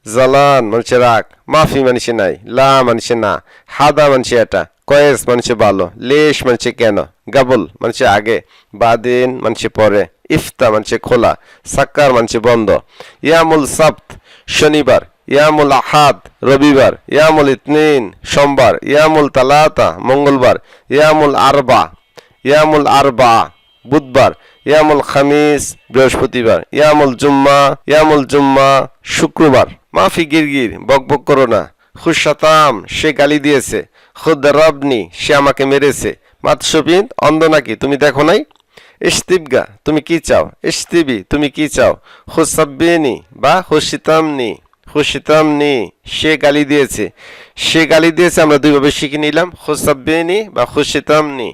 জালান মানুষে রাগ, মাফি মানুষে নাই, লা মানুষে না, হাদা মানুষে এটা, কয়েস মানুষে ভালো, লেশ মানুষে কেন, গাবল মানুষে আগে, বাদিন মানুষে পরে, ইফতা মানুষে খোলা, সাক্কার মানুষে বন্ধ, ইয়ামুল সাbt শনিবার, ইয়ামুল আহাদ রবিবার, ইয়ামুল ইতনিন সোমবার, ইয়ামুল তালাতা মঙ্গলবার, ইয়ামুল আরবা বুধবার, ইয়ামুল খামিস বৃহস্পতিবার, ইয়ামুল জুম্মা শুক্রবার। মাফি গিরগির বকবক করো না, খুশাতাম সে গালি দিয়েছে, খুদ রবনি সে আমাকে মেরেছে, মাতসবিন অন্ধ নাকি তুমি দেখো নাই, ইস্তিবগা তুমি কি চাও, ইস্তিবি তুমি কি চাও, খুসাব্বিনি বা খুশিতামনি সে গালি দিয়েছে, আমরা দুইভাবে শিখে নিলাম, খুসাব্বিনি বা খুশিতামনি।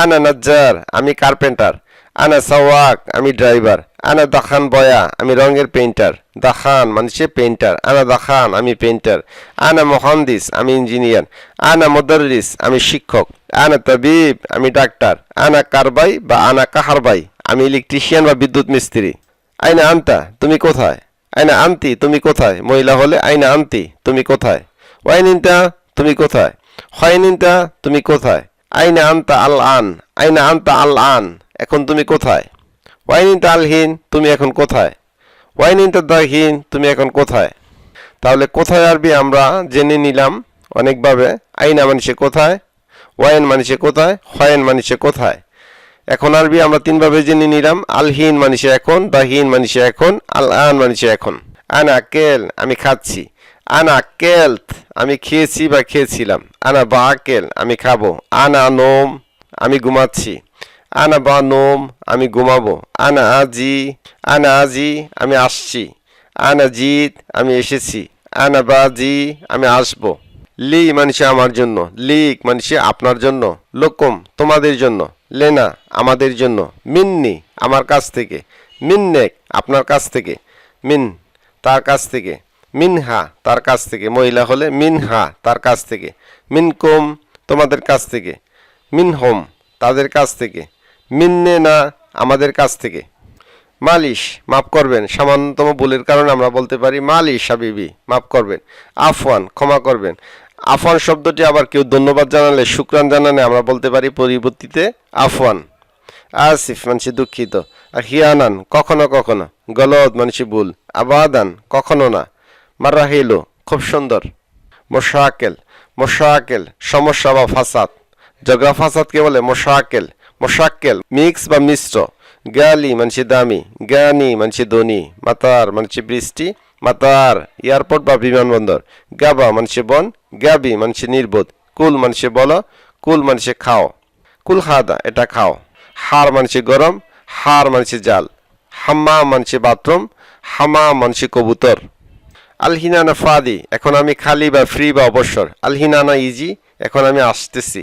আনা নাজ্জার আমি কার্পেন্টার, আনা সাওয়াক আমি ড্রাইভার, আনা দাখান বয়া আমি রঙের পেইন্টার, দাখান মানে পেইন্টার, আনা দাখান আমি পেইন্টার, আনা মহান্দিস আমি ইঞ্জিনিয়ার, আনা মুদাররিস আমি শিক্ষক, আনা তাবিব আমি ডাক্তার, আনা কারবাই বা আনা কাহারবাই আমি ইলেকট্রিশিয়ান বা বিদ্যুৎ মিস্ত্রি। আইনা আন্তা তুমি কোথায়, আইনা আন্তি তুমি কোথায়, মহিলা হলে আইনা আন্তি তুমি কোথায়, ওয়াইনিনটা তুমি কোথায়, হয়নিনটা তুমি কোথায়, আইনা আন্তা আল আন এখন তুমি কোথায়, ওয়াইনিনটা আলহীন তুমি এখন কোথায়, ওয়াইনিনটা দাহীন তুমি এখন কোথায়। তাহলে কোথায় আরবি আমরা জেনে নিলাম অনেকভাবে, আইনা মানুষে কোথায়, ওয়াইন মানুষে কোথায়, হয়েন মানুষে কোথায়। এখন আরবি আমরা তিনভাবে জেনে নিলাম, আলহীন মানুষে এখন, দাহীন মানুষে এখন, আল আন মানুষে এখন। আনা কেল আমি খাচ্ছি, আনা কেলত আমি খেয়েছি বা খেয়েছিলাম, আনা বাকেল আমি খাবো, আনা নোম আমি ঘুমাচ্ছি, আনা বা নোম আমি ঘুমাবো, আনা আজি আমি আসছি, আনা জিত আমি এসেছি, আনা বাজি আমি আসবো। লি মানুষে আমার জন্য, লিক মানুষে আপনার জন্য, লোকম তোমাদের জন্য, লেনা আমাদের জন্য, মিন্নি আমার কাছ থেকে, মিন্নেক আপনার কাছ থেকে, মিন তার কাছ থেকে, মিনহা তার কাছ থেকে, মহিলা হলে মিনহা তার কাছ থেকে, মিনকুম তোমাদের কাছ থেকে, মিনহোম তাদের কাছ থেকে, মিন্নে না আমাদের কাছ থেকে। মালিশ মাফ করবেন, সামান্যতম ভুলের কারণে আমরা বলতে পারি মালিশ হাবিবি মাফ করবেন, আফওয়ান ক্ষমা করবেন। আফওয়ান শব্দটি আবার কেউ ধন্যবাদ জানালে, শুকরান জানালে আমরা বলতে পারি পরিবর্তিতে আফওয়ান। আসিফ মানুষ দুঃখিত, আর হিয়ানান কখনো কখনো, গলদ মানুষ ভুল, আবাদান কখনো না, মারাহিলো খুব সুন্দর, মোশাকেল সমস্যা বা ফাসাদ, ঝগড়া ফাসাদকে বলে মোশাক্কেল মিক্স বা মিশ্র, গালি মানসি দামি, গানি মানসি ধনী, মাতার মানসি বৃষ্টি, মাতার এয়ারপোর্ট বা বিমানবন্দর, গাবা মানসি বন, গাবি মানসি নির্বোধ, কুল মানসি বলো, কুল মানসি খাও, কুল খাদা এটা খাও, হার মানসি গরম, হার মানসি জাল, হাম্মা মানসি বাথরুম, হামা মানসি কবুতর। আলহিনানা ফাদি এখন আমি খালি বা ফ্রি বা অবসর, আলহিনানা ইজি এখন আমি আসতেছি,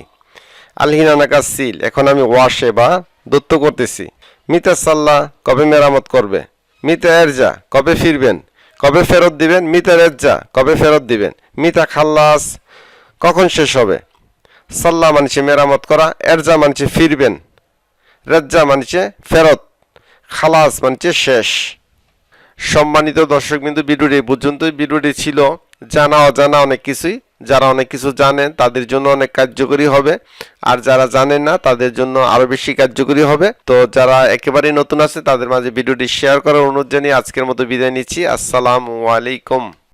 আলহিনানা কাসিল এখন আমি ওয়াশে বা দত্ত করতেছি, মিতা সাল্লাহ কবে মেরামত করবে, মিতা এরজা কবে ফিরবেন, কবে ফেরত দিবেন, মিতা রেজ্জা কবে ফেরত দিবেন, মিতা খাল্লাস কখন শেষ হবে। সাল্লাহ মানুষে মেরামত করা, এরজা মানুষে ফিরবেন, রেজ্জা মানুষে ফেরত, খালাস মানুষে শেষ। সম্মানিত দর্শক বিন্দু, ভিডিওটি পর্যন্তই। ভিডিওটি ছিল জানা অজানা অনেক কিছুই, যারা অনেক কিছু জানেন তাদের জন্য অনেক কার্যকরী হবে, আর যারা জানেন না তাদের জন্য আরো বেশি কার্যকরী হবে। তো যারা একেবারেই নতুন আছে তাদের মাঝে ভিডিওটি শেয়ার করার অনুরোধ জানিয়ে আজকের মতো বিদায় নিচ্ছি। আসসালামু আলাইকুম।